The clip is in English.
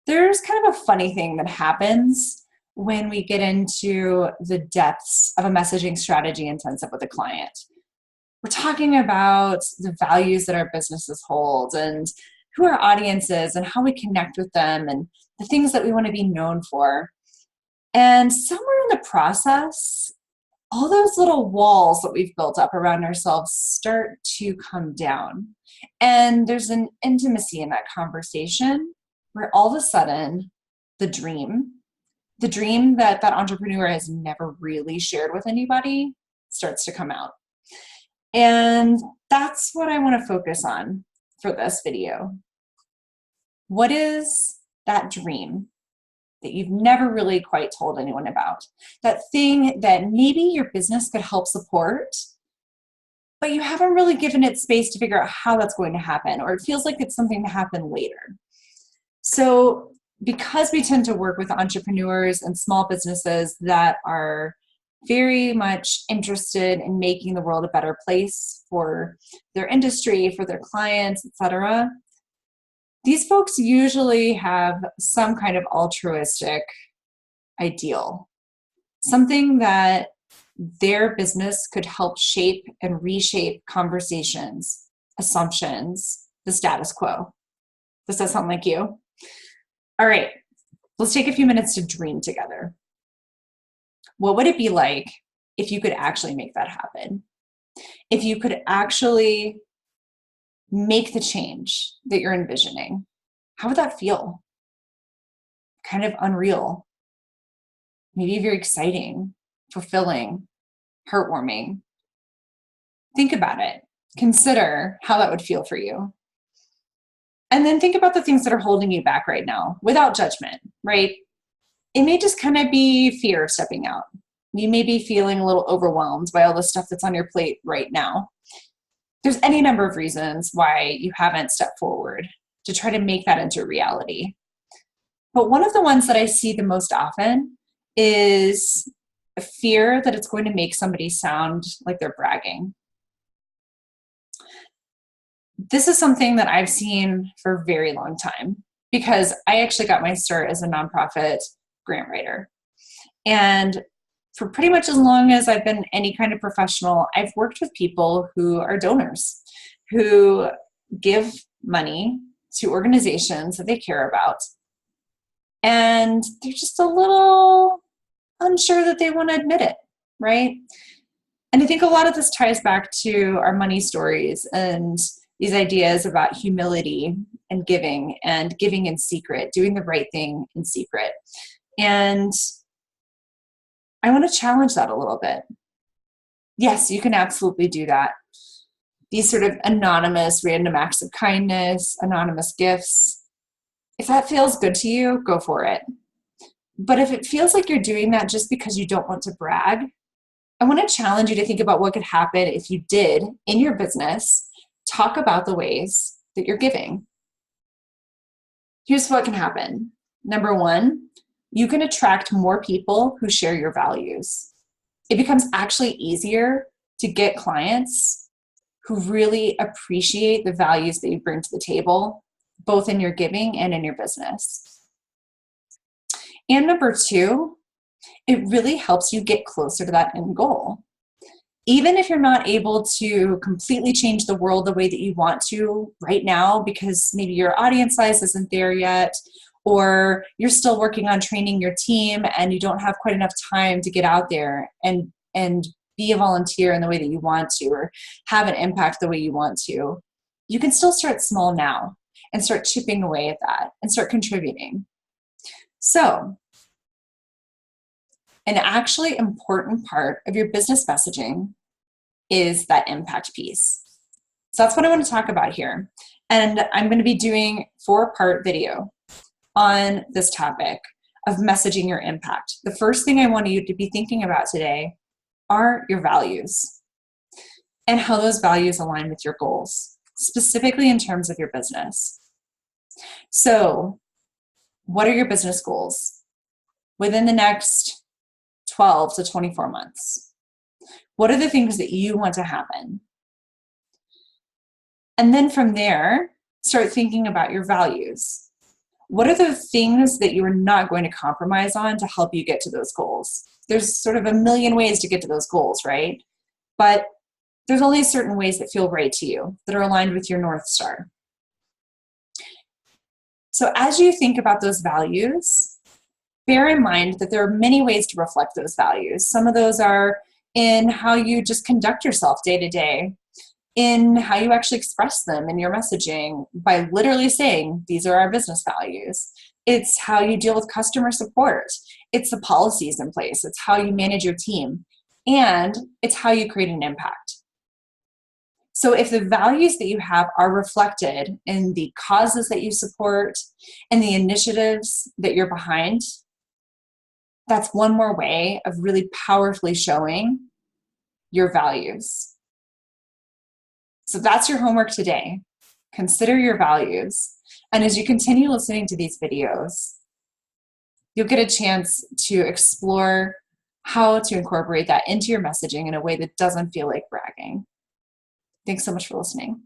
There's kind of a funny thing that happens when we get into the depths of a messaging strategy intensive with a client. We're talking about the values that our businesses hold and who our audience is and how we connect with them and the things that we want to be known for. And somewhere in the process, all those little walls that we've built up around ourselves start to come down. And there's an intimacy in that conversation where all of a sudden the dream that that entrepreneur has never really shared with anybody starts to come out. And that's what I want to focus on for this video. What is that dream that you've never really quite told anyone about? That thing that maybe your business could help support, but you haven't really given it space to figure out how that's going to happen, or it feels like it's something to happen later. So because we tend to work with entrepreneurs and small businesses that are very much interested in making the world a better place for their industry, for their clients, etc., these folks usually have some kind of altruistic ideal, something that their business could help shape and reshape conversations, assumptions, the status quo. Does that sound like you? All right, let's take a few minutes to dream together. What would it be like if you could actually make that happen? If you could actually make the change that you're envisioning? How would that feel? Kind of unreal. Maybe very exciting, fulfilling, heartwarming. Think about it. Consider how that would feel for you. And then think about the things that are holding you back right now without judgment, right? It may just kind of be fear of stepping out. You may be feeling a little overwhelmed by all the stuff that's on your plate right now. There's any number of reasons why you haven't stepped forward to try to make that into reality. But one of the ones that I see the most often is a fear that it's going to make somebody sound like they're bragging. This is something that I've seen for a very long time because I actually got my start as a nonprofit grant writer. And for pretty much as long as I've been any kind of professional, I've worked with people who are donors, who give money to organizations that they care about. And they're just a little unsure that they want to admit it, right? And I think a lot of this ties back to our money stories and these ideas about humility and giving in secret, doing the right thing in secret. And I want to challenge that a little bit. Yes, you can absolutely do that. These sort of anonymous, random acts of kindness, anonymous gifts, if that feels good to you, go for it. But if it feels like you're doing that just because you don't want to brag, I want to challenge you to think about what could happen if you did, in your business, talk about the ways that you're giving. Here's what can happen. Number one, you can attract more people who share your values. It becomes actually easier to get clients who really appreciate the values that you bring to the table, both in your giving and in your business. And number two, it really helps you get closer to that end goal. Even if you're not able to completely change the world the way that you want to right now, because maybe your audience size isn't there yet, or you're still working on training your team and you don't have quite enough time to get out there and be a volunteer in the way that you want to, or have an impact the way you want to, you can still start small now and start chipping away at that and start contributing. So, an actually important part of your business messaging is that impact piece. So that's what I want to talk about here. And I'm going to be doing a 4-part video on this topic of messaging your impact. The first thing I want you to be thinking about today are your values and how those values align with your goals, specifically in terms of your business. So, what are your business goals within the next 12 to 24 months? What are the things that you want to happen? And then from there, start thinking about your values. What are the things that you are not going to compromise on to help you get to those goals? There's sort of a million ways to get to those goals, right? But there's only certain ways that feel right to you, that are aligned with your North Star. So as you think about those values, bear in mind that there are many ways to reflect those values. Some of those are in how you just conduct yourself day to day, in how you actually express them in your messaging by literally saying, these are our business values. It's how you deal with customer support. It's the policies in place. It's how you manage your team. And it's how you create an impact. So if the values that you have are reflected in the causes that you support and the initiatives that you're behind, that's one more way of really powerfully showing your values. So that's your homework today. Consider your values. And as you continue listening to these videos, you'll get a chance to explore how to incorporate that into your messaging in a way that doesn't feel like bragging. Thanks so much for listening.